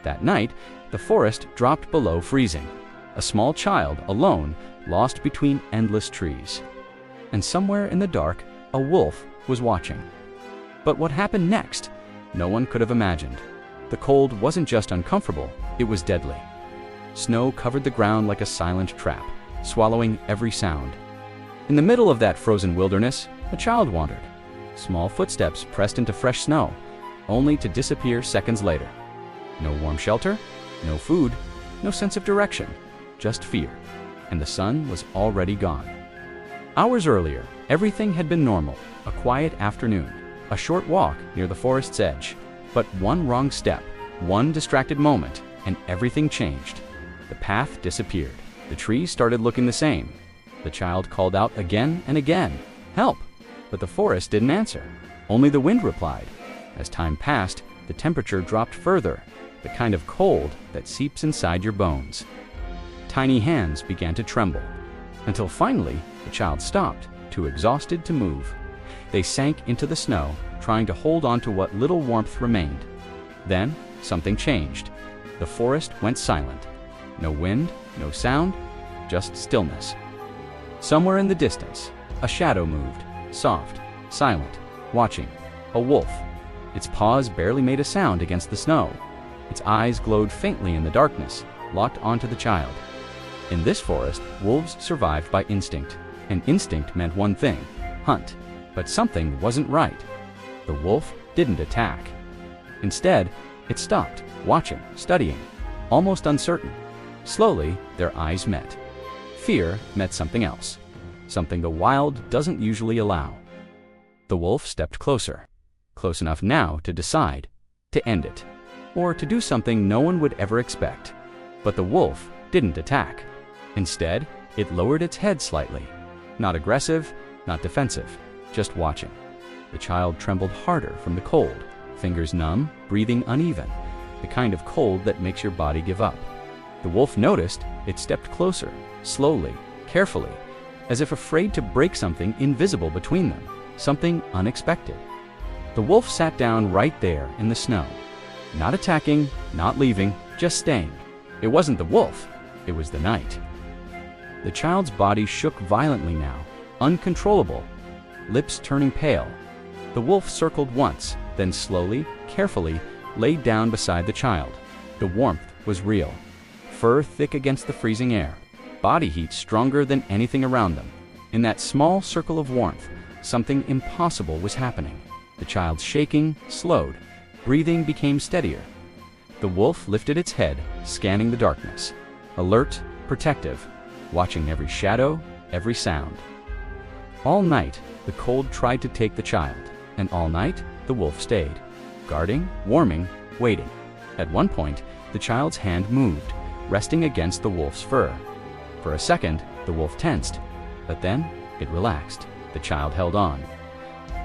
That night, the forest dropped below freezing. A small child, alone, lost between endless trees. And somewhere in the dark, a wolf was watching. But what happened next? No one could have imagined. The cold wasn't just uncomfortable, it was deadly. Snow covered the ground like a silent trap, swallowing every sound. In the middle of that frozen wilderness, a child wandered. Small footsteps pressed into fresh snow, only to disappear seconds later. No warm shelter, no food, no sense of direction, just fear. And the sun was already gone. Hours earlier, everything had been normal, a quiet afternoon, a short walk near the forest's edge. But one wrong step, one distracted moment, and everything changed. The path disappeared. The trees started looking the same. The child called out again and again, "Help!" But the forest didn't answer. Only the wind replied. As time passed, the temperature dropped further, the kind of cold that seeps inside your bones. Tiny hands began to tremble, until finally the child stopped, too exhausted to move. They sank into the snow, trying to hold on to what little warmth remained. Then something changed. The forest went silent. No wind, no sound, just stillness. Somewhere in the distance, a shadow moved, soft, silent, watching. A wolf. Its paws barely made a sound against the snow. Its eyes glowed faintly in the darkness, locked onto the child. In this forest, wolves survived by instinct, and instinct meant one thing: hunt. But something wasn't right. The wolf didn't attack. Instead, it stopped, watching, studying, almost uncertain. Slowly, their eyes met. Fear met something else, something the wild doesn't usually allow. The wolf stepped closer, close enough now to decide, to end it, or to do something no one would ever expect. But the wolf didn't attack. Instead, it lowered its head slightly, not aggressive, not defensive, just watching. The child trembled harder from the cold, fingers numb, breathing uneven, the kind of cold that makes your body give up. The wolf noticed. It stepped closer, slowly, carefully, as if afraid to break something invisible between them, something unexpected. The wolf sat down right there in the snow, not attacking, not leaving, just staying. It wasn't the wolf, it was the night. The child's body shook violently now, uncontrollable, lips turning pale. The wolf circled once, then slowly, carefully, laid down beside the child. The warmth was real, fur thick against the freezing air, body heat stronger than anything around them. In that small circle of warmth, something impossible was happening. The child's shaking slowed, breathing became steadier. The wolf lifted its head, scanning the darkness, alert, protective, watching every shadow, every sound. All night, the cold tried to take the child, and all night, the wolf stayed, guarding, warming, waiting. At one point, the child's hand moved, resting against the wolf's fur. For a second, the wolf tensed, but then it relaxed. The child held on.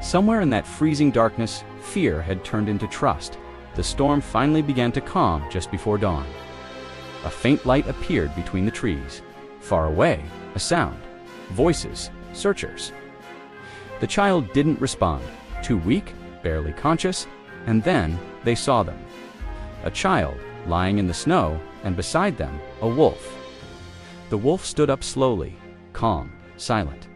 Somewhere in that freezing darkness, fear had turned into trust. The storm finally began to calm just before dawn. A faint light appeared between the trees. Far away, a sound. Voices, searchers. The child didn't respond, too weak, barely conscious, and then they saw them. A child lying in the snow, and beside them, a wolf. The wolf stood up slowly, calm, silent.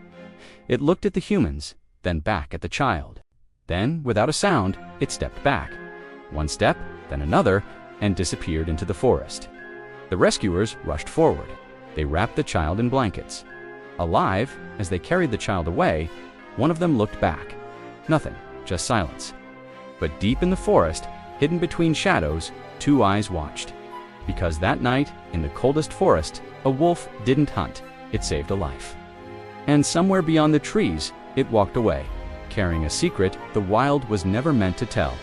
It looked at the humans, then back at the child. Then, without a sound, it stepped back. One step, then another, and disappeared into the forest. The rescuers rushed forward. They wrapped the child in blankets. Alive, as they carried the child away, one of them looked back. Nothing, just silence. But deep in the forest, hidden between shadows, two eyes watched. Because that night, in the coldest forest, a wolf didn't hunt, it saved a life. And somewhere beyond the trees, it walked away, carrying a secret the wild was never meant to tell.